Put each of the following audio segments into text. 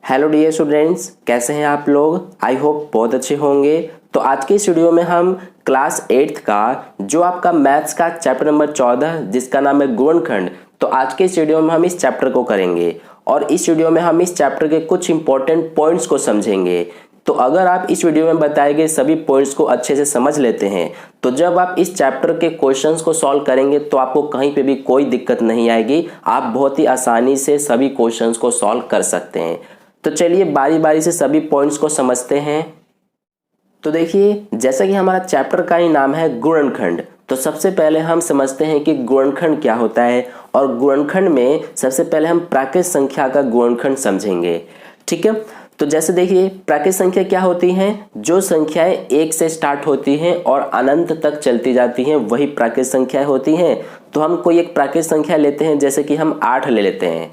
Hello dear students, कैसे हैं आप लोग। आई होप बहुत अच्छे होंगे। तो आज के इस वीडियो में हम क्लास 8th का जो आपका मैथ्स का चैप्टर नंबर 14 जिसका नाम है गुणनखंड, तो आज के इस वीडियो में हम इस चैप्टर को करेंगे और इस वीडियो में हम इस चैप्टर के कुछ इंपॉर्टेंट पॉइंट्स को समझेंगे। तो अगर आप इस वीडियो में बताए गए सभी पॉइंट्स को अच्छे से समझ लेते हैं तो जब आप इस चैप्टर के क्वेश्चंस को सॉल्व करेंगे तो आपको कहीं पे भी कोई दिक्कत नहीं आएगी। आप बहुत ही आसानी से सभी क्वेश्चंस को सॉल्व कर सकते हैं। तो चलिए बारी बारी से सभी पॉइंट्स को समझते हैं। तो देखिए, जैसा कि हमारा चैप्टर का ही नाम है गुणनखंड, तो सबसे पहले हम समझते हैं कि गुणनखंड क्या होता है। और गुणनखंड में सबसे पहले हम प्राकृत संख्या का गुणनखंड समझेंगे। ठीक है, तो जैसे देखिए, प्राकृत संख्या क्या होती हैं? जो संख्याएं 1 से स्टार्ट होती हैं और अनंत तक चलती जाती हैं वही प्राकृत संख्याएं होती हैं। तो हम कोई एक प्राकृत संख्या लेते हैं, जैसे कि हम 8 ले लेते हैं,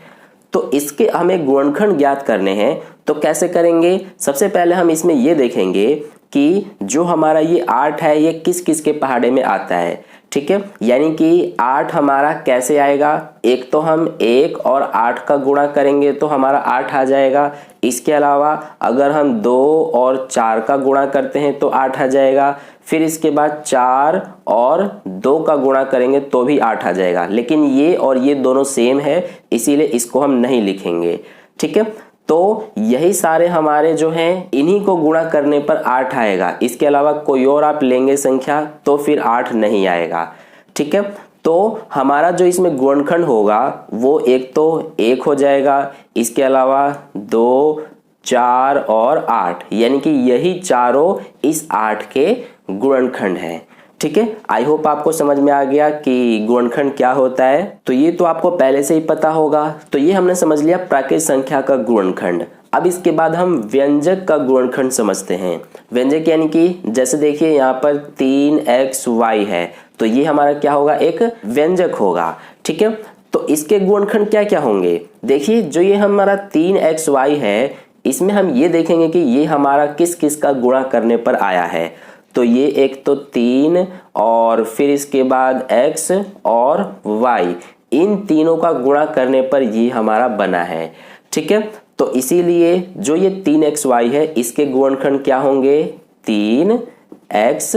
तो इसके हमें गुणनखंड ज्ञात करने हैं। तो कैसे करेंगे? सबसे पहले हम इसमें ये देखेंगे कि जो हमारा ये 8 है ये किस किस के पहाड़े में आता है। ठीक है, यानी कि 8 हमारा कैसे आएगा? एक तो हम 1 और 8 का गुणा करेंगे तो हमारा 8 आ जाएगा। इसके अलावा अगर हम 2 और 4 का गुणा करते हैं तो 8 आ जाएगा। फिर इसके बाद 4 और 2 का गुणा करेंगे तो भी 8 आ जाएगा। लेकिन ये और ये दोनों सेम है, इसीलिए इसको हम नहीं लिखेंगे। ठीक है, तो यही सारे हमारे जो हैं इन्हीं को गुणा करने पर 8 आएगा। इसके अलावा कोई और आप लेंगे संख्या तो फिर 8 नहीं आएगा। ठीक है, तो हमारा जो इसमें गुणनखंड होगा वो एक तो 1 हो जाएगा, इसके अलावा 2, 4 और 8, यानी कि यही चारों इस 8 के गुणनखंड है। ठीक है, आई होप आपको समझ में आ गया कि गुणनखंड क्या होता है। तो ये तो आपको पहले से ही पता होगा। तो ये हमने समझ लिया प्राकृत संख्या का गुणनखंड। अब इसके बाद हम व्यंजक का गुणनखंड समझते हैं। व्यंजक यानी कि जैसे देखिए यहाँ पर 3xy है, तो ये हमारा क्या होगा? एक व्यंजक होगा। ठीक है, तो इसके गुणनखंड क्या क्या होंगे? देखिए, जो ये हमारा 3xy है, इसमें हम ये देखेंगे कि ये हमारा किस किस का गुणा करने पर आया है। तो ये एक तो 3 और फिर इसके बाद x और y, इन तीनों का गुणा करने पर ये हमारा बना है। ठीक है, तो इसीलिए जो ये 3xy है इसके गुणनखंड क्या होंगे? 3x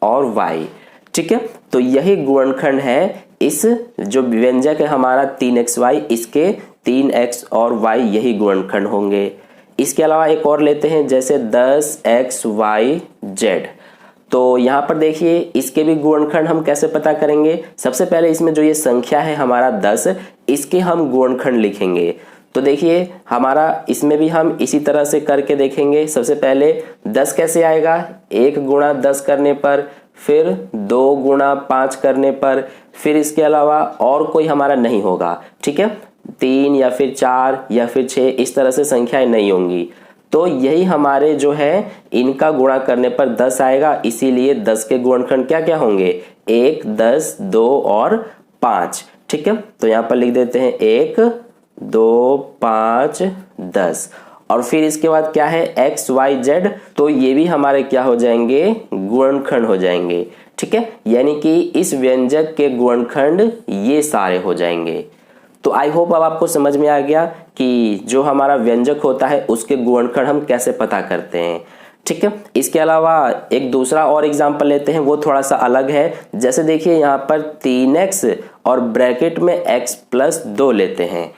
और y। ठीक है, तो यही गुणनखंड है। इस जो व्यंजक है हमारा 3xy, इसके 3x और y यही गुणनखंड होंगे। इसके अलावा एक और लेते हैं, जैसे 10xyz। तो यहाँ पर देखिए, इसके भी गुणनखंड हम कैसे पता करेंगे? सबसे पहले इसमें जो ये संख्या है हमारा 10, इसके हम गुणनखंड लिखेंगे। तो देखिए, हमारा इसमें भी हम इसी तरह से करके देखेंगे। सबसे पहले 10 कैसे आएगा? 1 गुणा 10 करने पर, फिर 2 गुणा 5 करने पर, फिर इसके अलावा और कोई हमारा नहीं होगा। ठीक है, 3 या फिर 4 या फिर 6, इस तरह से संख्याएं नहीं होंगी। तो यही हमारे जो है इनका गुणा करने पर 10 आएगा। इसीलिए 10 के गुणनखंड क्या क्या होंगे? 1, 10, 2 और 5। ठीक है, तो यहाँ पर लिख देते हैं 1, 2, 5, 10। और फिर इसके बाद क्या है? x, y, z। तो ये भी हमारे क्या हो जाएंगे? गुणनखंड हो जाएंगे। ठीक है, यानी कि इस व्यंजक के गुणनखंड ये सारे हो जाएंगे। तो आई होप अब आपको समझ में आ गया कि जो हमारा व्यंजक होता है उसके गुणनखंड हम कैसे पता करते हैं। ठीक है, इसके अलावा एक दूसरा और एग्जांपल लेते हैं, वो थोड़ा सा अलग है। जैसे देखिए, यहाँ पर 3x और ब्रैकेट में x + 2 लेते हैं,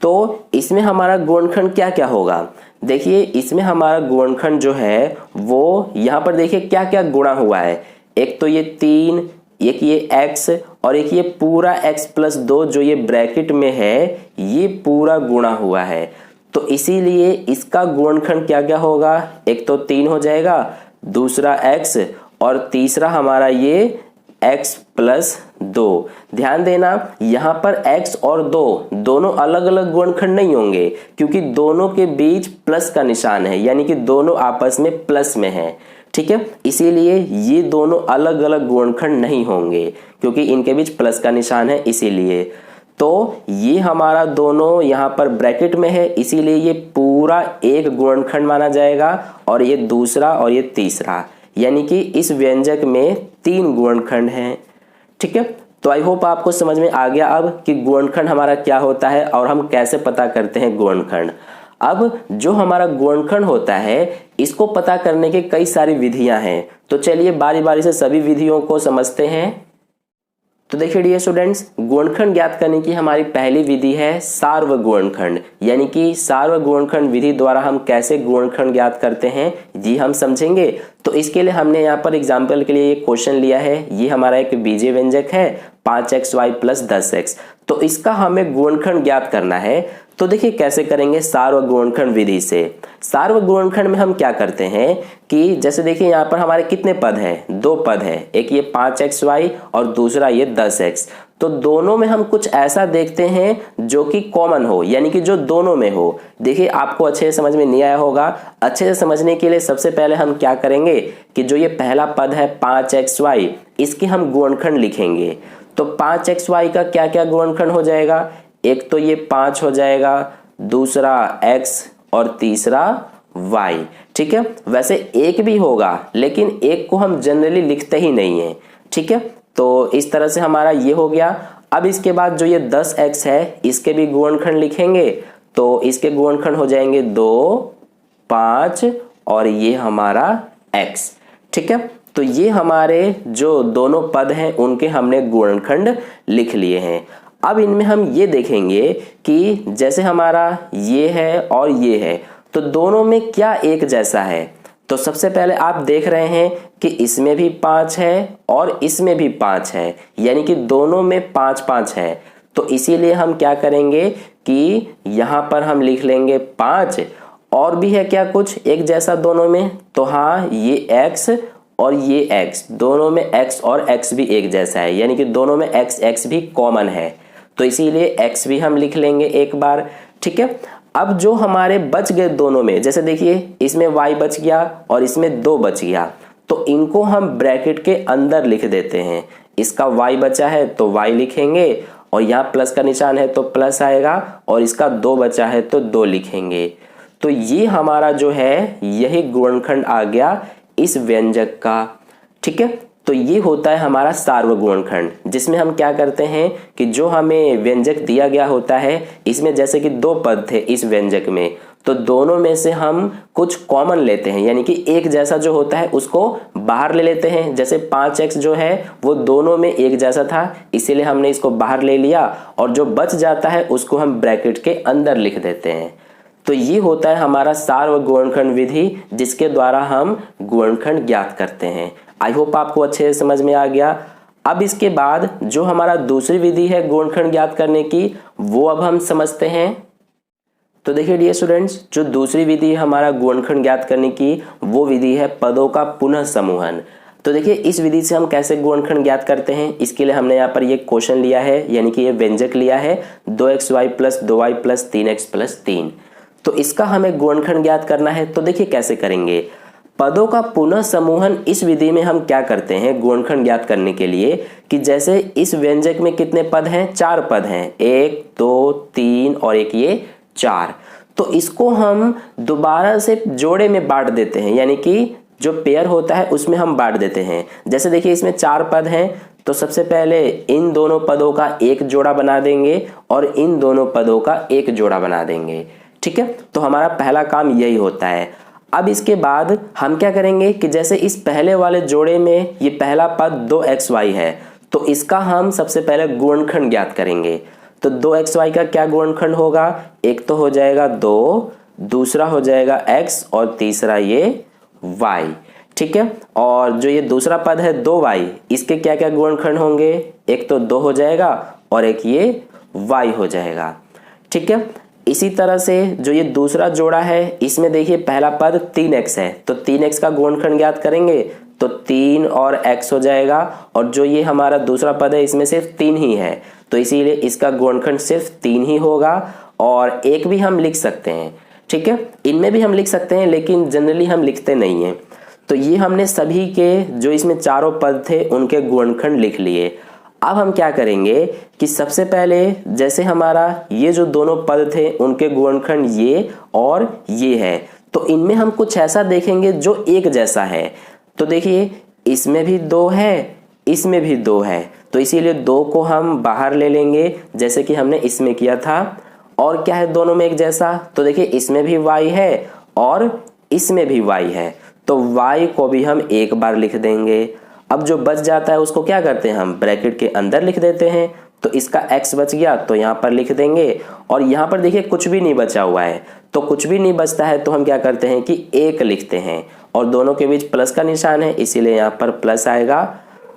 तो इसमें हमारा गुणनखंड क्या क्या होगा? देखिए, इसमें हमारा गुणनखंड जो है वो यहाँ पर देखिए क्या क्या गुणा हुआ है। एक तो ये 3, एक ये x और एक ये पूरा x + 2 जो ये ब्रैकेट में है, ये पूरा गुणा हुआ है। तो इसीलिए इसका गुणनखंड क्या क्या होगा? एक तो 3 हो जाएगा, दूसरा x और तीसरा हमारा ये x + 2। ध्यान देना, यहाँ पर x और 2 दोनों अलग अलग गुणनखंड नहीं होंगे, क्योंकि दोनों के बीच प्लस का निशान है, यानी कि दोनों आपस में प्लस में है। ठीक है, इसीलिए ये दोनों अलग अलग गुणनखंड नहीं होंगे, क्योंकि इनके बीच प्लस का निशान है। इसीलिए तो ये हमारा दोनों यहाँ पर ब्रैकेट में है, इसीलिए ये पूरा एक गुणनखंड माना जाएगा और ये दूसरा और ये तीसरा, यानी कि इस व्यंजक में 3 गुणनखंड हैं। ठीक है, तो आई होप आपको समझ में आ गया अब कि गुणनखंड हमारा क्या होता है और हम कैसे पता करते हैं गुणनखंड। अब जो हमारा गुणनखंड होता है इसको पता करने के कई सारी विधियां हैं, तो चलिए बारी बारी से सभी विधियों को समझते हैं। तो देखिए डियर स्टूडेंट्स, गुणनखंड ज्ञात करने की हमारी पहली विधि है सार्वगुणनखंड, यानी कि सार्वगुणनखंड विधि द्वारा हम कैसे गुणनखंड ज्ञात करते हैं जी हम समझेंगे। तो इसके लिए हमने यहाँ पर एग्जाम्पल के लिए एक क्वेश्चन लिया है। ये हमारा एक बीजीय व्यंजक है 5xy + 10x, तो इसका हमें गुणनखंड ज्ञात करना है। तो देखिए कैसे करेंगे, सार्वगुणनखंड विधि से। सार्वगुणनखंड में हम क्या करते हैं कि जैसे देखिए यहाँ पर हमारे कितने पद हैं, 2 पद है, एक ये 5xy और दूसरा ये 10x। तो दोनों में हम कुछ ऐसा देखते हैं जो कि कॉमन हो, यानी कि जो दोनों में हो। देखिए आपको अच्छे से समझ में नहीं आया होगा, अच्छे से समझने के लिए सबसे पहले हम क्या करेंगे कि जो ये पहला पद है 5xy, इसके हम गुणनखंड लिखेंगे। तो 5xy का क्या क्या गुणनखंड हो जाएगा, एक तो ये 5 हो जाएगा, दूसरा x और तीसरा y। ठीक है, वैसे एक भी होगा लेकिन एक को हम जनरली लिखते ही नहीं है। ठीक है, तो इस तरह से हमारा ये हो गया। अब इसके बाद जो ये 10x है इसके भी गुणनखंड लिखेंगे, तो इसके गुणनखंड हो जाएंगे 2, 5 और ये हमारा x। ठीक है, तो ये हमारे जो दोनों पद हैं उनके हमने गुणनखंड लिख लिए हैं। अब इनमें हम ये देखेंगे कि जैसे हमारा ये है और ये है, तो दोनों में क्या एक जैसा है। तो सबसे पहले आप देख रहे हैं कि इसमें भी 5 है और इसमें भी 5 है, यानी कि दोनों में 5-5 है। तो इसीलिए हम क्या करेंगे कि यहाँ पर हम लिख लेंगे 5। और भी है क्या कुछ एक जैसा दोनों में, तो हाँ ये x और ये x, दोनों में x और x भी एक जैसा है, यानी कि दोनों में x भी कॉमन है, तो इसीलिए x भी हम लिख लेंगे एक बार। ठीक है, अब जो हमारे बच गए दोनों में, जैसे देखिए इसमें y बच गया और इसमें 2 बच गया, तो इनको हम ब्रैकेट के अंदर लिख देते हैं। इसका y बचा है तो y लिखेंगे और यहाँ प्लस का निशान है तो प्लस आएगा, और इसका 2 बचा है तो 2 लिखेंगे। तो ये हमारा जो है यही गुणनखंड आ गया इस व्यंजक का। ठीक है, तो ये होता है हमारा सार्वगुणनखंड, जिसमें हम क्या करते हैं कि जो हमें व्यंजक दिया गया होता है, इसमें जैसे कि 2 पद थे इस व्यंजक में, तो दोनों में से हम कुछ कॉमन लेते हैं, यानी कि एक जैसा जो होता है उसको बाहर ले लेते हैं। जैसे 5x जो है वो दोनों में एक जैसा था, इसीलिए हमने इसको बाहर ले लिया, और जो बच जाता है उसको हम ब्रैकेट के अंदर लिख देते हैं। तो ये होता है हमारा सार्वगुणनखंड विधि, जिसके द्वारा हम गुणनखंड ज्ञात करते हैं। आई होप आपको अच्छे से समझ में आ गया। अब इसके बाद जो हमारा दूसरी विधि है गुणनखंड ज्ञात करने की, वो अब हम समझते हैं। तो देखिए डियर स्टूडेंट्स, जो दूसरी विधि है हमारा गुणनखंड ज्ञात करने की, वो विधि है पदों का पुनः समूहन। तो देखिए इस विधि से हम कैसे गुणनखंड ज्ञात करते हैं, इसके लिए हमने यहाँ पर ये क्वेश्चन लिया है, यानी कि ये व्यंजक लिया है 2xy + 2y + 3x + 3। तो इसका हमें गुणनखंड ज्ञात करना है। तो देखिए कैसे करेंगे, पदों का पुनः समूहन इस विधि में हम क्या करते हैं गुणनखंड ज्ञात करने के लिए, कि जैसे इस व्यंजक में कितने पद हैं, 4 पद हैं, 1 2 3 और एक ये 4। तो इसको हम दोबारा से जोड़े में बांट देते हैं, यानी कि जो पेयर होता है उसमें हम बांट देते हैं। जैसे देखिए इसमें 4 पद हैं, तो सबसे पहले इन दोनों पदों का एक जोड़ा बना देंगे और इन दोनों पदों का एक जोड़ा बना देंगे। ठीक है, तो हमारा पहला काम यही होता है। अब इसके बाद हम क्या करेंगे कि जैसे इस पहले वाले जोड़े में ये पहला पद 2xy है, तो इसका हम सबसे पहले गुणनखंड ज्ञात करेंगे। तो 2xy का क्या गुणनखंड होगा, एक तो हो जाएगा 2, दूसरा हो जाएगा x और तीसरा ये y। ठीक है, और जो ये दूसरा पद है 2y, इसके क्या क्या गुणनखंड होंगे, एक तो 2 हो जाएगा और एक ये y हो जाएगा। ठीक है, इसी तरह से जो ये दूसरा जोड़ा है, इसमें देखिए पहला पद 3x है, तो 3x का गुणनखंड ज्ञात करेंगे, तो 3 और x हो जाएगा, और जो ये हमारा दूसरा पद है इसमें सिर्फ 3 ही है, तो इसीलिए इसका गुणनखंड सिर्फ 3 ही होगा। और एक भी हम लिख सकते हैं, ठीक है, इनमें भी हम लिख सकते हैं लेकिन जनरली हम लिखते नहीं हैं। तो ये हमने सभी के जो इसमें चारों पद थे उनके गुणनखंड लिख लिए। अब हम क्या करेंगे कि सबसे पहले जैसे हमारा ये जो दोनों पद थे उनके गुणनखंड ये और ये है, तो इनमें हम कुछ ऐसा देखेंगे जो एक जैसा है। तो देखिए इसमें भी 2 है, इसमें भी 2 है, तो इसीलिए 2 को हम बाहर ले लेंगे जैसे कि हमने इसमें किया था। और क्या है दोनों में एक जैसा, तो देखिए इसमें भी y है और इसमें भी y है, तो y को भी हम एक बार लिख देंगे। अब जो बच जाता है उसको क्या करते हैं, हम ब्रैकेट के अंदर लिख देते हैं। तो इसका x बच गया तो यहाँ पर लिख देंगे, और यहाँ पर देखिए कुछ भी नहीं बचा हुआ है, तो कुछ भी नहीं बचता है तो हम क्या करते हैं कि 1 लिखते हैं, और दोनों के बीच प्लस का निशान है इसीलिए यहाँ पर प्लस आएगा।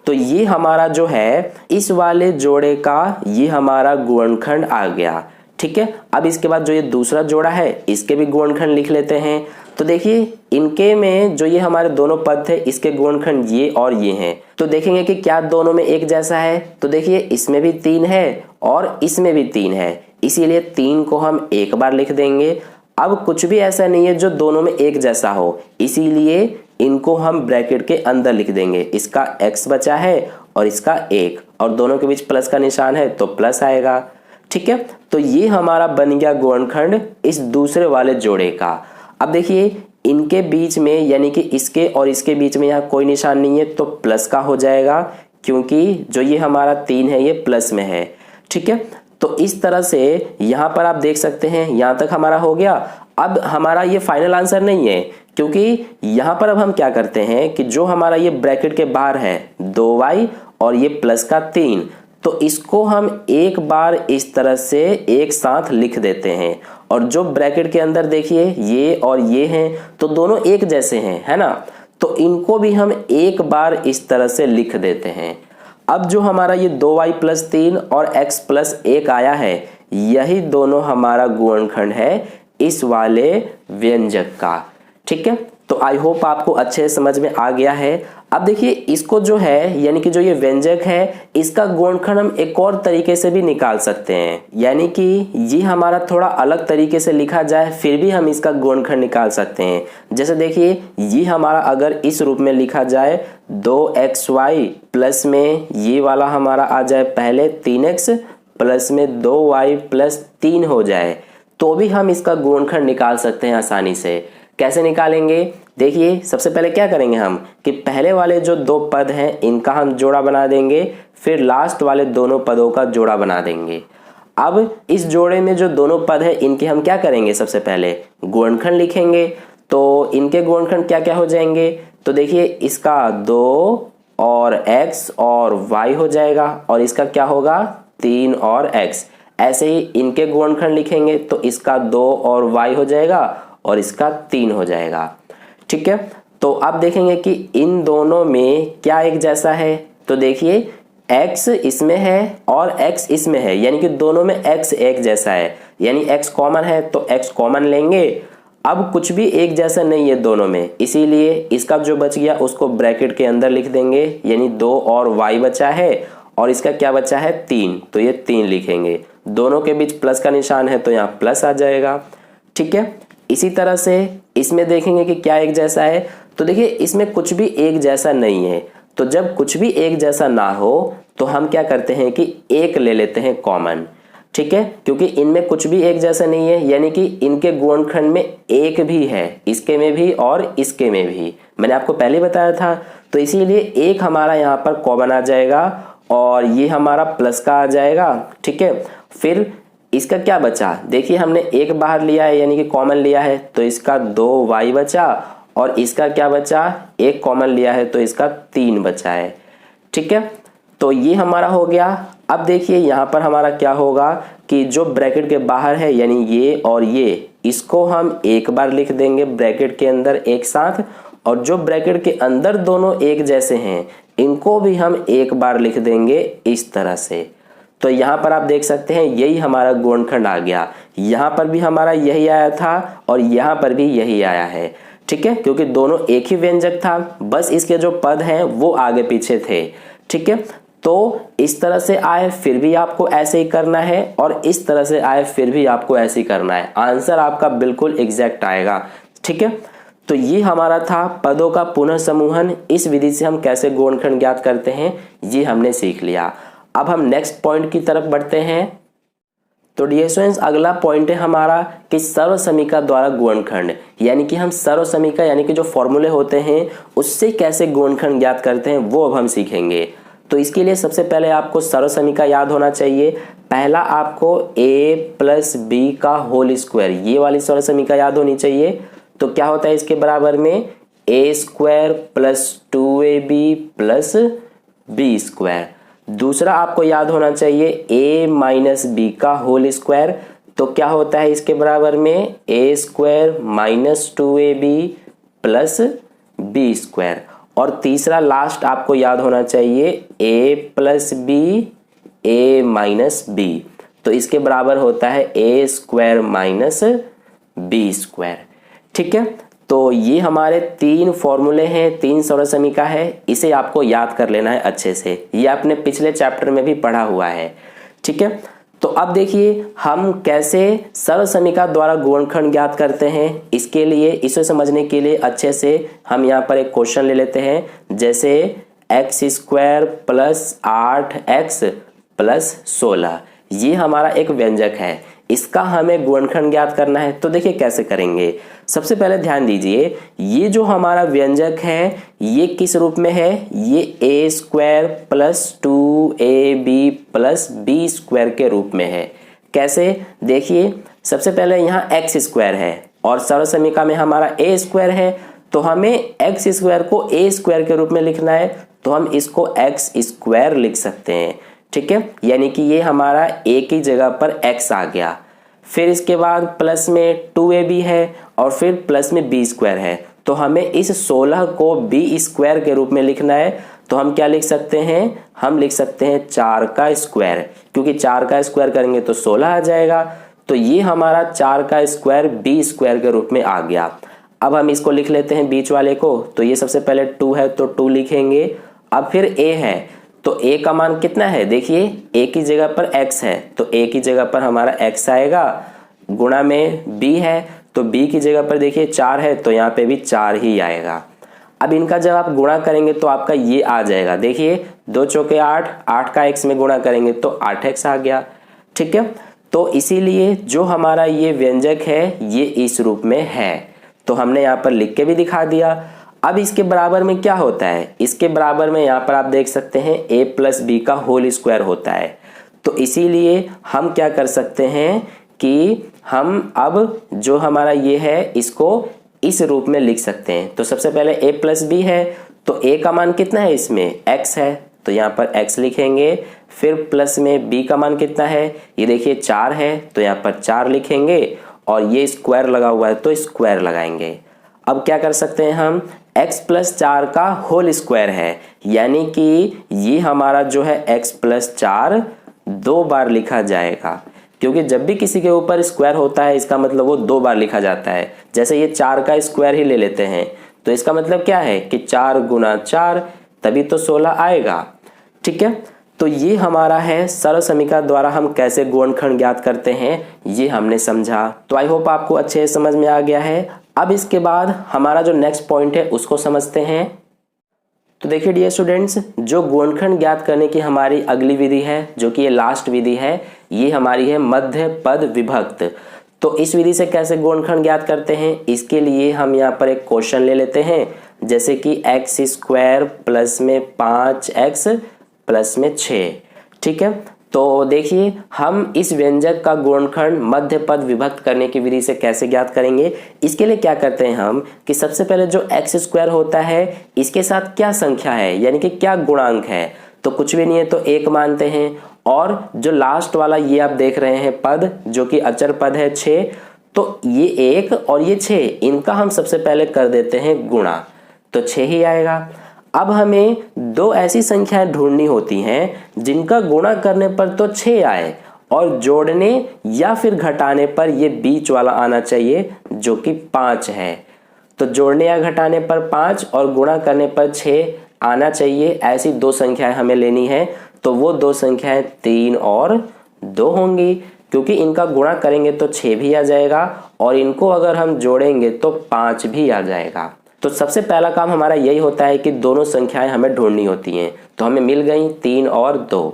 तो ये हमारा जो है इस वाले जोड़े का ये हमारा गुणनखंड आ गया। ठीक है, अब इसके बाद जो ये दूसरा जोड़ा है इसके भी गुणनखंड लिख लेते हैं। तो देखिए इनके में जो ये हमारे दोनों पद थे इसके गुणनखंड ये और ये हैं, तो देखेंगे कि क्या दोनों में एक जैसा है। तो देखिए इसमें भी 3 है और इसमें भी 3 है, इसीलिए 3 को हम एक बार लिख देंगे। अब कुछ भी ऐसा नहीं है जो दोनों में एक जैसा हो, इसीलिए इनको हम ब्रैकेट के अंदर लिख देंगे। इसका x बचा है और इसका 1, और दोनों के बीच प्लस का निशान है तो प्लस आएगा। ठीक है, तो ये हमारा बन गया गुणनखंड इस दूसरे वाले जोड़े का। अब देखिए इनके बीच में यानी कि इसके और इसके बीच में यहाँ कोई निशान नहीं है तो प्लस का हो जाएगा, क्योंकि जो ये हमारा 3 है ये प्लस में है। ठीक है, तो इस तरह से यहाँ पर आप देख सकते हैं यहाँ तक हमारा हो गया। अब हमारा ये फाइनल आंसर नहीं है, क्योंकि यहाँ पर अब हम क्या करते हैं कि जो हमारा ये ब्रैकेट के बाहर है 2y और ये प्लस का 3, तो इसको हम एक बार इस तरह से एक साथ लिख देते हैं। और जो ब्रैकेट के अंदर देखिए ये और ये हैं तो दोनों एक जैसे हैं, है ना, तो इनको भी हम एक बार इस तरह से लिख देते हैं। अब जो हमारा ये 2y + 3 और x + 1 आया है, यही दोनों हमारा गुणनखंड है इस वाले व्यंजक का। ठीक है, तो आई होप आपको अच्छे से समझ में आ गया है। अब देखिए इसको जो है यानी कि जो ये व्यंजक है इसका गुणनखंड हम एक और तरीके से भी निकाल सकते हैं, यानी कि ये हमारा थोड़ा अलग तरीके से लिखा जाए फिर भी हम इसका गुणनखंड निकाल सकते हैं। जैसे देखिए ये हमारा अगर इस रूप में लिखा जाए 2xy प्लस में ये वाला हमारा आ जाए पहले 3x प्लस में 2y + 3 हो जाए, तो भी हम इसका गुणनखंड निकाल सकते हैं आसानी से। कैसे निकालेंगे, देखिए सबसे पहले क्या करेंगे हम कि पहले वाले जो 2 पद हैं इनका हम जोड़ा बना देंगे, फिर लास्ट वाले दोनों पदों का जोड़ा बना देंगे। अब इस जोड़े में जो दोनों पद हैं इनके हम क्या करेंगे, सबसे पहले गुणनखंड लिखेंगे। तो इनके गुणनखंड क्या क्या हो जाएंगे, तो देखिए इसका 2 और x और y हो जाएगा, और इसका क्या होगा 3 और x। ऐसे ही इनके गुणनखंड लिखेंगे तो इसका 2 और y हो जाएगा और इसका 3 हो जाएगा। ठीक है, तो अब देखेंगे कि इन दोनों में क्या एक जैसा है। तो देखिए x इसमें है और x इसमें है, यानी कि दोनों में x एक जैसा है, यानी x कॉमन है तो x कॉमन लेंगे। अब कुछ भी एक जैसा नहीं है दोनों में, इसीलिए इसका जो बच गया उसको ब्रैकेट के अंदर लिख देंगे, यानी 2 और y बचा है और इसका क्या बचा है 3, तो ये 3 लिखेंगे। दोनों के बीच प्लस का निशान है तो यहाँ प्लस आ जाएगा। ठीक है, इसी तरह से इसमें देखेंगे कि क्या एक जैसा है। तो देखिए इसमें कुछ भी एक जैसा नहीं है, तो जब कुछ भी एक जैसा ना हो तो हम क्या करते हैं कि 1 ले लेते हैं कॉमन। ठीक है, क्योंकि इनमें कुछ भी एक जैसा नहीं है, यानी कि इनके गुणनखंड में 1 भी है, इसके में भी और इसके में भी, मैंने आपको पहले बताया था। तो इसीलिए 1 हमारा यहाँ पर कॉमन आ जाएगा और ये हमारा प्लस का आ जाएगा। ठीक है, फिर इसका क्या बचा, देखिए हमने 1 बाहर लिया है यानी कि कॉमन लिया है, तो इसका 2y बचा, और इसका क्या बचा 1 कॉमन लिया है तो इसका 3 बचा है। ठीक है, तो ये हमारा हो गया। अब देखिए यहाँ पर हमारा क्या होगा कि जो ब्रैकेट के बाहर है यानी ये और ये, इसको हम एक बार लिख देंगे ब्रैकेट के अंदर एक साथ, और जो ब्रैकेट के अंदर दोनों एक जैसे हैं इनको भी हम एक बार लिख देंगे इस तरह से। तो यहाँ पर आप देख सकते हैं यही हमारा गुणनखंड आ गया। यहाँ पर भी हमारा यही आया था और यहाँ पर भी यही आया है। ठीक है, क्योंकि दोनों एक ही व्यंजक था, बस इसके जो पद हैं वो आगे पीछे थे। ठीक है, तो इस तरह से आए फिर भी आपको ऐसे ही करना है, और इस तरह से आए फिर भी आपको ऐसे ही करना है, आंसर आपका बिल्कुल एग्जैक्ट आएगा। ठीक है, तो ये हमारा था पदों का पुनः समूहन। इस विधि से हम कैसे गुणनखंड ज्ञात करते हैं ये हमने सीख लिया। अब हम नेक्स्ट पॉइंट की तरफ बढ़ते हैं। तो डियर स्टूडेंट्स, अगला पॉइंट है हमारा कि सर्वसमीका द्वारा गुणनखंड, यानी कि हम सर्वसमीका यानी कि जो फॉर्मूले होते हैं उससे कैसे गुणनखंड ज्ञात करते हैं वो अब हम सीखेंगे। तो इसके लिए सबसे पहले आपको सर्व समीकरण याद होना चाहिए। पहला आपको a प्लस बी का होल स्क्वायर, ये वाली सर्व समीकरण याद होनी चाहिए। तो क्या होता है इसके बराबर में a square plus 2ab plus B square. दूसरा आपको याद होना चाहिए a माइनस बी का होल स्क्वायर, तो क्या होता है इसके बराबर में a square minus 2ab plus B square. और तीसरा लास्ट आपको याद होना चाहिए a plus B a minus B, तो इसके बराबर होता है a square minus B square. ठीक है, तो ये हमारे तीन फॉर्मूले हैं, तीन सर्व समीकरण है, इसे आपको याद कर लेना है अच्छे से। ये आपने पिछले चैप्टर में भी पढ़ा हुआ है। ठीक है, तो अब देखिए हम कैसे सर्व समीकरण द्वारा गुणनखंड ज्ञात करते हैं। इसके लिए इसे समझने के लिए अच्छे से हम यहाँ पर एक क्वेश्चन ले लेते हैं, जैसे x square plus 8x plus 16, ये हमारा एक व्यंजक है, इसका हमें गुणनखंड ज्ञात करना है। तो देखिए कैसे करेंगे। सबसे पहले ध्यान दीजिए, ये जो हमारा व्यंजक है ये किस रूप में है, ये a square plus 2ab plus B square के रूप में है। कैसे, देखिए सबसे पहले यहाँ x स्क्वायर है और सर्व समीकरण में हमारा a स्क्वायर है, तो हमें x स्क्वायर को a स्क्वायर के रूप में लिखना है, तो हम इसको x स्क्वायर लिख सकते हैं। ठीक है, यानी कि ये हमारा a की जगह पर x आ गया। फिर इसके बाद प्लस में 2ab है और फिर प्लस में b स्क्वायर है, तो हमें इस 16 को b स्क्वायर के रूप में लिखना है। तो हम क्या लिख सकते हैं, हम लिख सकते हैं 4 का स्क्वायर, क्योंकि 4 का स्क्वायर करेंगे तो 16 आ जाएगा। तो ये हमारा 4 का स्क्वायर b स्क्वायर के रूप में आ गया। अब हम इसको लिख लेते हैं बीच वाले को, तो ये सबसे पहले 2 है तो 2 लिखेंगे। अब फिर a है, तो a का मान कितना है, देखिए a की जगह पर x है, तो a की जगह पर हमारा x आएगा, गुणा में b है, तो b की जगह पर देखिए 4 है, तो यहाँ पे भी 4 ही आएगा। अब इनका जब आप गुणा करेंगे तो आपका ये आ जाएगा, देखिए 2 चौके 8, 8 का x में गुणा करेंगे तो 8x आ गया। ठीक है, तो इसीलिए जो हमारा ये व्यंजक है ये इस रूप में है, तो हमने यहाँ पर लिख के भी दिखा दिया। अब इसके बराबर में क्या होता है, इसके बराबर में यहाँ पर आप देख सकते हैं a प्लस बी का होल स्क्वायर होता है। तो इसीलिए हम क्या कर सकते हैं कि हम अब जो हमारा ये है इसको इस रूप में लिख सकते हैं। तो सबसे पहले a प्लस बी है, तो a का मान कितना है, इसमें x है, तो यहाँ पर x लिखेंगे। फिर प्लस में b का मान कितना है, ये देखिए 4 है, तो यहाँ पर 4 लिखेंगे, और ये स्क्वायर लगा हुआ है तो स्क्वायर लगाएंगे। अब क्या कर सकते हैं हम, x प्लस 4 का होल स्क्वायर है, यानी कि ये हमारा जो है x प्लस 4 2 बार लिखा जाएगा, क्योंकि जब भी किसी के ऊपर स्क्वायर होता है इसका मतलब वो 2 बार लिखा जाता है। जैसे ये 4 का स्क्वायर ही ले लेते हैं, तो इसका मतलब क्या है कि 4 गुना 4 तभी तो 16 आएगा। ठीक है, तो ये हमारा है सर्व समीकरण द्वारा हम कैसे गुणनखंड ज्ञात करते हैं, ये हमने समझा। तो आई होप आपको अच्छे से समझ में आ गया है। अब इसके बाद हमारा जो नेक्स्ट पॉइंट है उसको समझते हैं। तो देखिए डियर स्टूडेंट्स, जो गुणनखंड ज्ञात करने की हमारी अगली विधि है, जो कि ये लास्ट विधि है, ये हमारी है मध्य पद विभक्त। तो इस विधि से कैसे गुणनखंड ज्ञात करते हैं, इसके लिए हम यहाँ पर एक क्वेश्चन ले लेते हैं, जैसे कि एक्स स्क्वायर प्लस में 5x प्लस में 6। ठीक है, तो देखिए हम इस व्यंजक का गुणनखंड मध्य पद विभक्त करने की विधि से कैसे ज्ञात करेंगे। इसके लिए क्या करते हैं हम कि सबसे पहले जो एक्स स्क्वायर होता है इसके साथ क्या संख्या है, यानी कि क्या गुणांक है, तो कुछ भी नहीं है तो 1 मानते हैं। और जो लास्ट वाला ये आप देख रहे हैं पद, जो कि अचर पद है 6, तो ये 1 और ये 6, इनका हम सबसे पहले कर देते हैं गुणा, तो 6 ही आएगा। अब हमें 2 ऐसी संख्याएं ढूंढनी होती हैं जिनका गुणा करने पर तो 6 आए और जोड़ने या फिर घटाने पर ये बीच वाला आना चाहिए जो कि 5 है। तो जोड़ने या घटाने पर 5 और गुणा करने पर 6 आना चाहिए, ऐसी 2 संख्याएं हमें लेनी है। तो वो 2 संख्याएं 3 और 2 होंगी, क्योंकि इनका गुणा करेंगे तो 6 भी आ जाएगा और इनको अगर हम जोड़ेंगे तो 5 भी आ जाएगा। तो सबसे पहला काम हमारा यही होता है कि दोनों संख्याएं हमें ढूंढनी होती हैं। तो हमें मिल गई 3 और 2।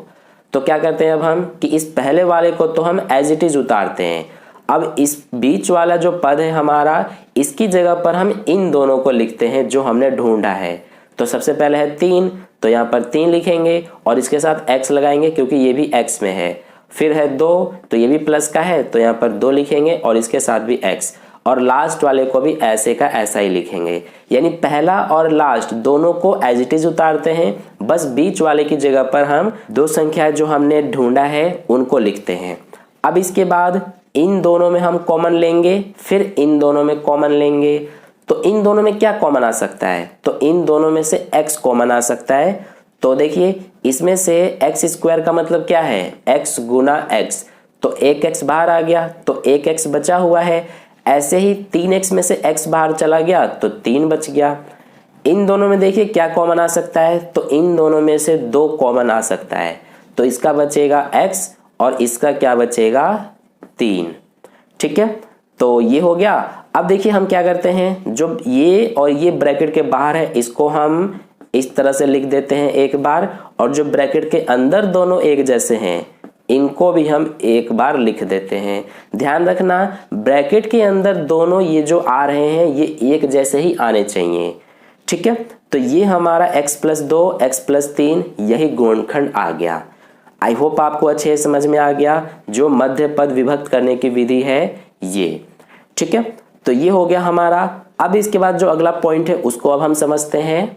तो क्या करते हैं अब हम कि इस पहले वाले को तो हम एज इट इज उतारते हैं। अब इस बीच वाला जो पद है हमारा, इसकी जगह पर हम इन दोनों को लिखते हैं जो हमने ढूंढा है। तो सबसे पहले है 3, तो यहाँ पर 3 लिखेंगे और इसके साथ x लगाएंगे क्योंकि ये भी x में है। फिर है 2, तो ये भी प्लस का है तो यहाँ पर 2 लिखेंगे और इसके साथ भी x, और लास्ट वाले को भी ऐसे का ऐसा ही लिखेंगे। यानी पहला और लास्ट दोनों को एज इट इज उतारते हैं, बस बीच वाले की जगह पर हम दो संख्या जो हमने ढूंढा है उनको लिखते हैं। अब इसके बाद इन दोनों में हम कॉमन लेंगे, फिर इन दोनों में कॉमन लेंगे। तो इन दोनों में क्या कॉमन आ सकता है, तो इन दोनों में से x कॉमन आ सकता है। तो देखिए इसमें से x स्क्वायर का मतलब क्या है, x गुना x, तो एक x बाहर आ गया तो एक x बचा हुआ है। ऐसे ही 3x में से x बाहर चला गया तो 3 बच गया। इन दोनों में देखिए क्या कॉमन आ सकता है, तो इन दोनों में से 2 कॉमन आ सकता है, तो इसका बचेगा x और इसका क्या बचेगा 3। ठीक है, तो ये हो गया। अब देखिए हम क्या करते हैं, जो ये और ये ब्रैकेट के बाहर है इसको हम इस तरह से लिख देते हैं एक बार, और जो ब्रैकेट के अंदर दोनों एक जैसे हैं इनको भी हम एक बार लिख देते हैं। ध्यान रखना ब्रैकेट के अंदर दोनों ये जो आ रहे हैं ये एक जैसे ही आने चाहिए। ठीक है, तो ये हमारा x + 2 x + 3 यही गुणनखंड आ गया। आई होप आपको अच्छे समझ में आ गया जो मध्य पद विभक्त करने की विधि है ये। ठीक है, तो ये हो गया हमारा। अब इसके बाद जो अगला पॉइंट है उसको अब हम समझते हैं।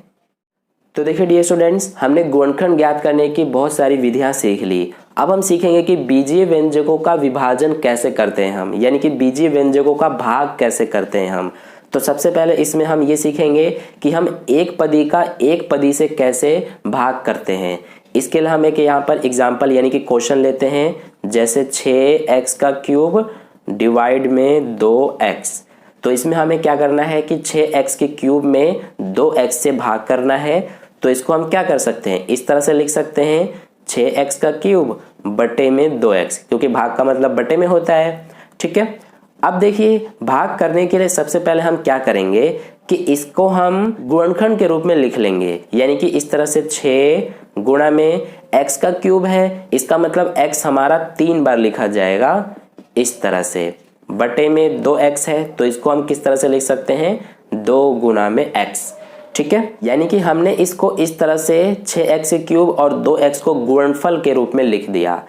तो देखिए डियर स्टूडेंट्स, हमने गुणनखंड ज्ञात करने की बहुत सारी विधियां सीख ली। अब हम सीखेंगे कि बीजीय व्यंजकों का विभाजन कैसे करते हैं हम, यानी कि बीजीय व्यंजकों का भाग कैसे करते हैं हम। तो सबसे पहले इसमें हम ये सीखेंगे कि हम एक पदी का एक पदी से कैसे भाग करते हैं। इसके लिए हम एक यहाँ पर एग्जाम्पल यानी कि क्वेश्चन लेते हैं, जैसे 6x³ डिवाइड में 2x। तो इसमें हमें क्या करना है कि 6x³ में 2x से भाग करना है। तो इसको हम क्या कर सकते हैं, इस तरह से लिख सकते हैं 6x³ बटे में 2x, क्योंकि भाग का मतलब बटे में होता है। ठीक है, अब देखिए भाग करने के लिए सबसे पहले हम क्या करेंगे कि इसको हम गुणनखंड के रूप में लिख लेंगे, यानी कि इस तरह से 6 गुणा में x³ है, इसका मतलब x हमारा 3 बार लिखा जाएगा इस तरह से, बटे में 2x है तो इसको हम किस तरह से लिख सकते हैं 2 गुणा में x। ठीक है, यानी कि हमने इसको इस तरह से 6x³ और 2x को गुणनफल के रूप में लिख दिया।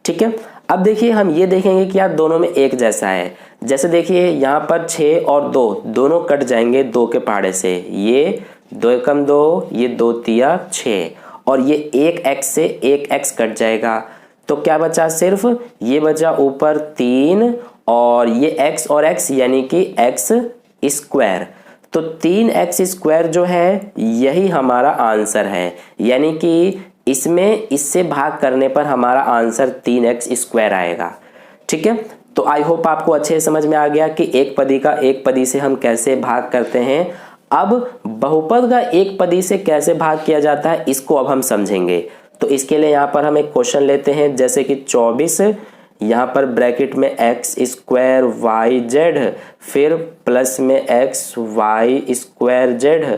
ठीक है, अब देखिए हम ये देखेंगे कि यार दोनों में एक जैसा है। जैसे देखिए यहाँ पर 6 और 2 दोनों कट जाएंगे 2 के पहाड़े से, ये 2 एकम 2, ये 2 तिया 6, और ये 1x से 1x कट जाएगा तो क्या बचा, सिर्फ ये बचा ऊपर 3 और ये x और x यानी कि x²। तो 3x² जो है यही हमारा आंसर है, यानी कि इसमें इससे भाग करने पर हमारा आंसर 3x² आएगा। ठीक है, तो आई होप आपको अच्छे समझ में आ गया कि एक पदी का एक पदी से हम कैसे भाग करते हैं। अब बहुपद का एक पदी से कैसे भाग किया जाता है इसको अब हम समझेंगे। तो इसके लिए यहाँ पर हम एक क्वेश्चन लेते हैं, जैसे कि 24, यहाँ पर ब्रैकेट में x² फिर प्लस में xy²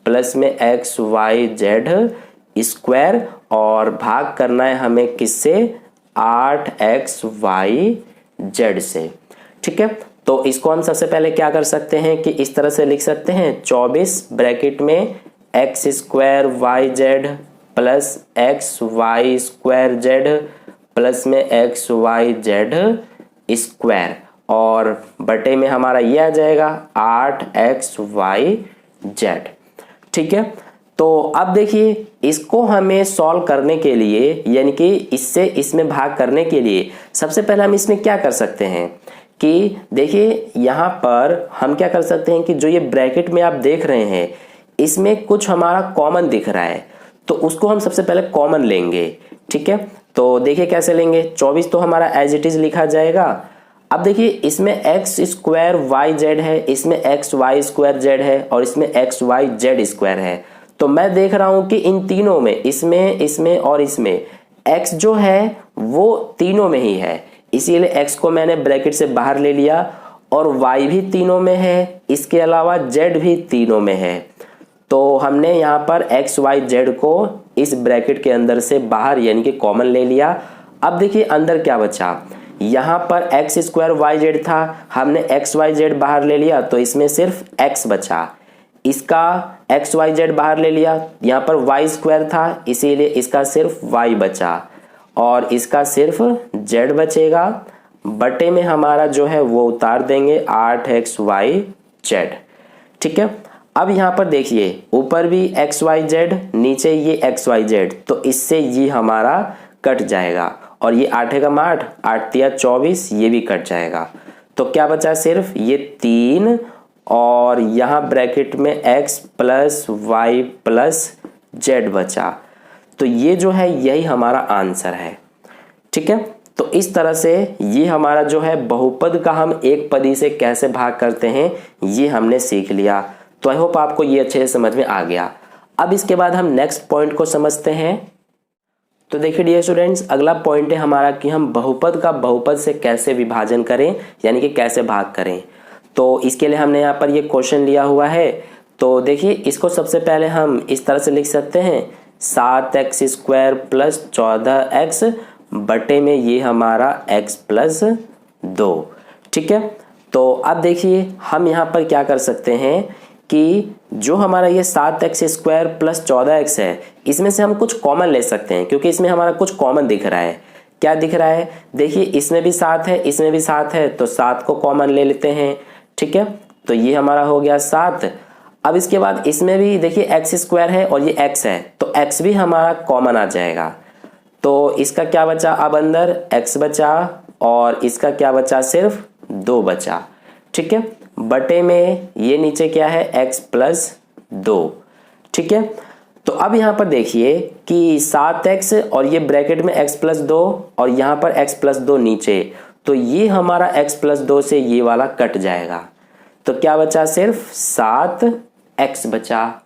प्लस में xyz², और भाग करना है हमें किससे, 8xyz से। ठीक है, तो इसको हम सबसे पहले क्या कर सकते हैं कि इस तरह से लिख सकते हैं 24 ब्रैकेट में x² प्लस xy² प्लस में xyz², और बटे में हमारा ये आ जाएगा 8xyz। ठीक है, तो अब देखिए इसको हमें सॉल्व करने के लिए, यानी कि इससे इसमें भाग करने के लिए सबसे पहले हम इसमें क्या कर सकते हैं कि देखिए यहाँ पर हम क्या कर सकते हैं कि जो ये ब्रैकेट में आप देख रहे हैं इसमें कुछ हमारा कॉमन दिख रहा है, तो उसको हम सबसे पहले कॉमन लेंगे। ठीक है, तो देखिए कैसे लेंगे, 24 तो हमारा एज इट इज लिखा जाएगा। अब देखिए इसमें x² है, इसमें xy² है और इसमें xyz² है। तो मैं देख रहा हूं कि इन तीनों में, इसमें और इसमें x जो है वो तीनों में ही है, इसीलिए x को मैंने ब्रैकेट से बाहर ले लिया, और y भी तीनों में है, इसके अलावा z भी तीनों में है। तो हमने यहाँ पर xyz को इस ब्रैकेट के अंदर से बाहर यानी कि कॉमन ले लिया। अब देखिए अंदर क्या बचा, यहाँ पर x² yz था, हमने xyz बाहर ले लिया तो इसमें सिर्फ x बचा। इसका एक्स वाई जेड बाहर ले लिया, यहाँ पर वाई स्क्वायर था इसीलिए इसका सिर्फ वाई बचा और इसका सिर्फ जेड बचेगा, बटे में हमारा जो है वो उतार देंगे 8xy जेड। ठीक है, अब यहाँ पर देखिए ऊपर भी एक्स वाई जेड, नीचे ये एक्स वाई जेड, तो इससे ये हमारा कट जाएगा और ये 8 एकम 8, 8 तिया 24, ये भी कट जाएगा। तो क्या बचा, सिर्फ ये 3 और यहाँ ब्रैकेट में x plus Y plus Z बचा। तो ये जो है यही हमारा आंसर है। ठीक है, तो इस तरह से ये हमारा जो है बहुपद का हम एक पदी से कैसे भाग करते हैं ये हमने सीख लिया। तो आई होप आपको ये अच्छे से समझ में आ गया। अब इसके बाद हम नेक्स्ट पॉइंट को समझते हैं। तो देखिए डियर स्टूडेंट्स, अगला पॉइंट है हमारा कि हम बहुपद का बहुपद से कैसे विभाजन करें, यानी कि कैसे भाग करें। तो इसके लिए हमने यहाँ पर ये क्वेश्चन लिया हुआ है। तो देखिए इसको सबसे पहले हम इस तरह से लिख सकते हैं 7x स्क्वायर प्लस 14x बटे में ये हमारा x प्लस 2। ठीक है, तो अब देखिए हम यहाँ पर क्या कर सकते हैं कि जो हमारा ये 7x स्क्वायर प्लस 14x है, इसमें से हम कुछ कॉमन ले सकते हैं क्योंकि इसमें हमारा कुछ कॉमन दिख रहा है। क्या दिख रहा है, देखिए इसमें भी 7 है, इसमें भी 7 है, तो 7 को कॉमन ले लेते हैं। ठीक है, तो ये हमारा हो गया 7। अब इसके बाद इसमें भी देखिए x स्क्वायर है और ये x है, तो x भी हमारा कॉमन आ जाएगा। तो इसका क्या बचा, अब अंदर x बचा और इसका क्या बचा, सिर्फ 2 बचा। ठीक है, बटे में ये नीचे क्या है, x प्लस 2। ठीक है, तो अब यहाँ पर देखिए कि 7x और ये ब्रैकेट में x प्लस 2 और यहाँ पर x प्लस 2 नीचे, तो ये हमारा x प्लस 2 से ये वाला कट जाएगा। तो क्या बचा, सिर्फ 7x बचा।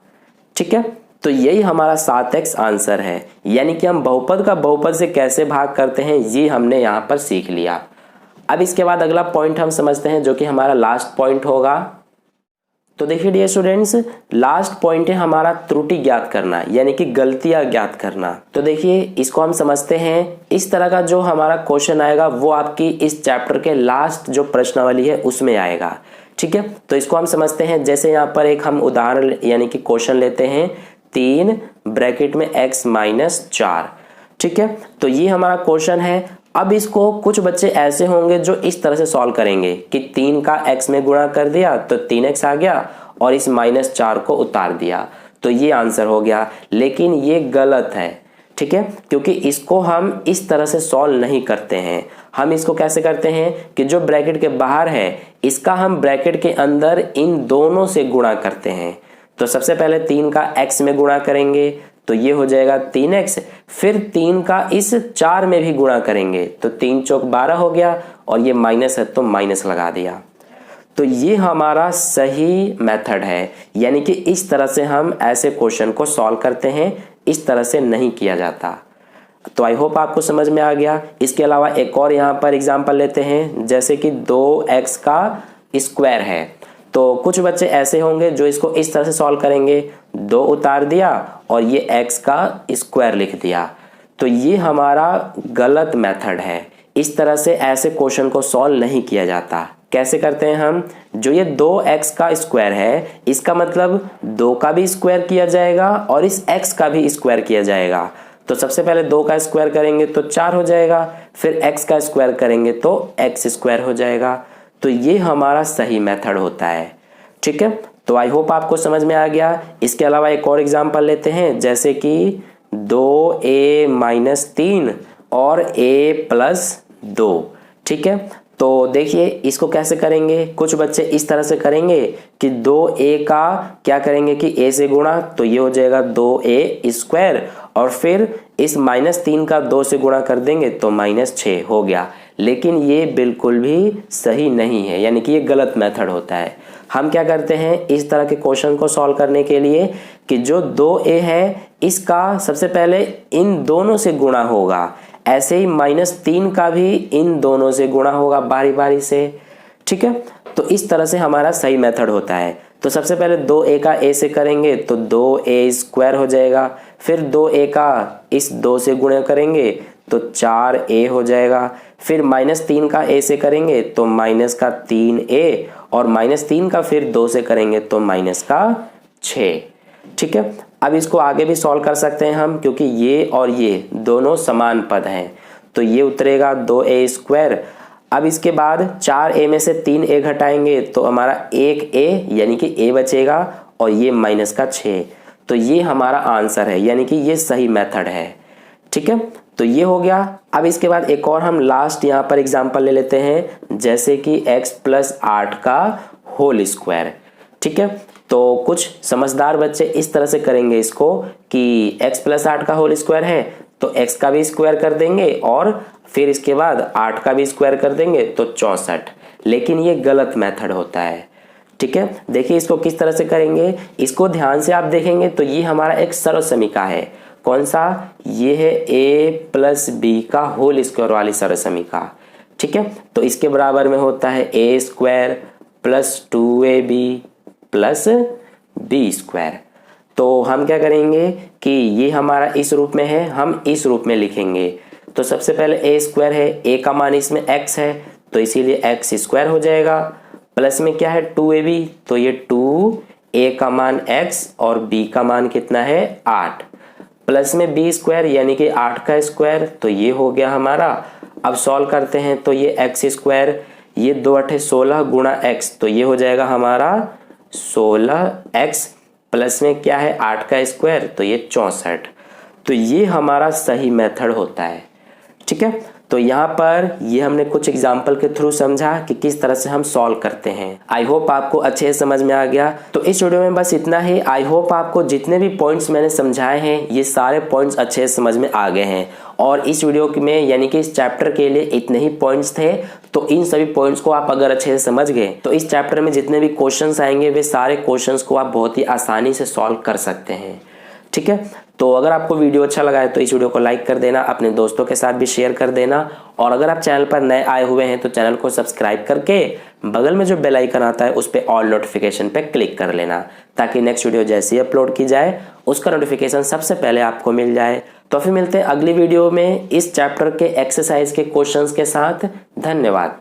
ठीक है, तो यही हमारा 7x आंसर है। यानी कि हम बहुपद का बहुपद से कैसे भाग करते हैं ये हमने यहाँ पर सीख लिया। अब इसके बाद अगला पॉइंट हम समझते हैं जो कि हमारा लास्ट पॉइंट होगा। तो देखिए डियर स्टूडेंट्स, लास्ट पॉइंट है हमारा त्रुटि ज्ञात करना, यानी कि गलतियां ज्ञात करना। तो देखिए इसको हम समझते हैं। इस तरह का जो हमारा क्वेश्चन आएगा वो आपकी इस चैप्टर के लास्ट जो प्रश्नावली है उसमें आएगा। ठीक है, तो इसको हम समझते हैं। जैसे यहाँ पर एक हम उदाहरण यानी कि क्वेश्चन लेते हैं 3 ब्रैकेट में x माइनस 4। ठीक है, तो ये हमारा क्वेश्चन है। अब इसको कुछ बच्चे ऐसे होंगे जो इस तरह से सॉल्व करेंगे कि 3 का x में गुणा कर दिया तो 3x आ गया और इस -4 को उतार दिया, तो ये आंसर हो गया। लेकिन ये गलत है। ठीक है, क्योंकि इसको हम इस तरह से सॉल्व नहीं करते हैं। हम इसको कैसे करते हैं कि जो ब्रैकेट के बाहर है इसका हम ब्रैकेट के अंदर इन दोनों से गुणा करते हैं। तो सबसे पहले 3 का x में गुणा करेंगे तो ये हो जाएगा 3x, फिर 3 का इस 4 में भी गुणा करेंगे तो 3 चौक 12 हो गया और ये माइनस है तो माइनस लगा दिया। तो ये हमारा सही मेथड है, यानी कि इस तरह से हम ऐसे क्वेश्चन को सॉल्व करते हैं, इस तरह से नहीं किया जाता। तो आई होप आपको समझ में आ गया। इसके अलावा एक और यहाँ पर एग्जांपल लेते हैं, जैसे कि 2x का स्क्वायर है। तो कुछ बच्चे ऐसे होंगे जो इसको इस तरह से सॉल्व करेंगे, 2 उतार दिया और ये x का स्क्वायर लिख दिया। तो ये हमारा गलत मेथड है। इस तरह से ऐसे क्वेश्चन को सॉल्व नहीं किया जाता। कैसे करते हैं हम, जो ये 2x का स्क्वायर है इसका मतलब 2 का भी स्क्वायर किया जाएगा और इस x का भी स्क्वायर किया जाएगा। तो सबसे पहले 2 का स्क्वायर करेंगे तो 4 हो जाएगा, फिर x का स्क्वायर करेंगे तो x स्क्वायर हो जाएगा। तो ये हमारा सही मेथड होता है। ठीक है, तो आई होप आपको समझ में आ गया। इसके अलावा एक और एग्जांपल लेते हैं, जैसे कि 2a माइनस 3 और a प्लस 2। ठीक है, तो देखिए इसको कैसे करेंगे। कुछ बच्चे इस तरह से करेंगे कि 2a का क्या करेंगे कि a से गुणा, तो ये हो जाएगा 2a स्क्वायर और फिर इस -3 का 2 से गुणा कर देंगे तो -6 हो गया। लेकिन ये बिल्कुल भी सही नहीं है, यानी कि ये गलत मेथड होता है। हम क्या करते हैं इस तरह के क्वेश्चन को सॉल्व करने के लिए कि जो 2a है इसका सबसे पहले इन दोनों से गुणा होगा, ऐसे ही -3 का भी इन दोनों से गुणा होगा बारी बारी से। ठीक है, तो इस तरह से हमारा सही मेथड होता है। तो सबसे पहले 2a का a से करेंगे तो 2a स्क्वायर हो जाएगा, फिर 2a का इस 2 से गुणा करेंगे तो 4a हो जाएगा, फिर -3 का a से करेंगे तो माइनस का 3a और -3 का फिर 2 से करेंगे तो माइनस का 6। ठीक है, अब इसको आगे भी सॉल्व कर सकते हैं हम, क्योंकि ये और ये दोनों समान पद हैं। तो ये उतरेगा 2a²। अब इसके बाद 4a में से 3a घटाएंगे तो हमारा 1a यानी कि a बचेगा, और ये -6। तो ये हमारा आंसर है, यानी कि ये सही मेथड है। ठीक है, तो ये हो गया। अब इसके बाद एक और हम लास्ट यहाँ पर एग्जांपल ले लेते हैं, जैसे कि x + 8 का होल स्क्वायर। ठीक है, तो कुछ समझदार बच्चे इस तरह से करेंगे इसको कि x + 8 का होल स्क्वायर है तो x का भी स्क्वायर कर देंगे और फिर इसके बाद 8 का भी स्क्वायर कर देंगे तो 64। लेकिन ये गलत मेथड होता है। ठीक है, देखिए इसको किस तरह से करेंगे, इसको ध्यान से आप देखेंगे तो ये हमारा एक सरल समीकरण है। कौन सा? ये है a + b का होल स्क्वायर वाली सरल समीकरण। ठीक है, तो इसके बराबर में होता है a² + 2ab + b²। तो हम क्या करेंगे कि ये हमारा इस रूप में है, हम इस रूप में लिखेंगे। तो सबसे पहले a² है, a का मान इसमें x है तो इसीलिए x² हो जाएगा। प्लस में क्या है 2ab, तो ये 2a का मान x और b का मान कितना है 8। प्लस में b² यानी कि 8 का स्क्वायर, तो ये हो गया हमारा। अब सॉल्व करते हैं तो ये x², ये 2 8 16 गुणा x, तो ये हो जाएगा हमारा 16x। प्लस में क्या है 8 का स्क्वायर, तो ये 64। तो ये हमारा सही मेथड होता है। ठीक है, तो यहाँ पर ये हमने कुछ एग्जाम्पल के थ्रू समझा कि किस तरह से हम सॉल्व करते हैं। आई होप आपको अच्छे से समझ में आ गया। तो इस वीडियो में बस इतना ही। आई होप आपको जितने भी पॉइंट्स मैंने समझाए हैं ये सारे पॉइंट्स अच्छे से समझ में आ गए हैं। और इस वीडियो में यानी कि इस चैप्टर के लिए इतने ही पॉइंट्स थे। तो इन सभी पॉइंट्स को आप अगर अच्छे से समझ गए तो इस चैप्टर में जितने भी क्वेश्चंस आएंगे वे सारे क्वेश्चंस को आप बहुत ही आसानी से सॉल्व कर सकते हैं। ठीक है, तो अगर आपको वीडियो अच्छा लगा है तो इस वीडियो को लाइक कर देना, अपने दोस्तों के साथ भी शेयर कर देना। और अगर आप चैनल पर नए आए हुए हैं तो चैनल को सब्सक्राइब करके बगल में जो बेल आइकन आता है उस पर ऑल नोटिफिकेशन पे क्लिक कर लेना, ताकि नेक्स्ट वीडियो जैसे ही अपलोड की जाए उसका नोटिफिकेशन सबसे पहले आपको मिल जाए। तो फिर मिलते हैं अगली वीडियो में इस चैप्टर के एक्सरसाइज के क्वेश्चंस के साथ। धन्यवाद।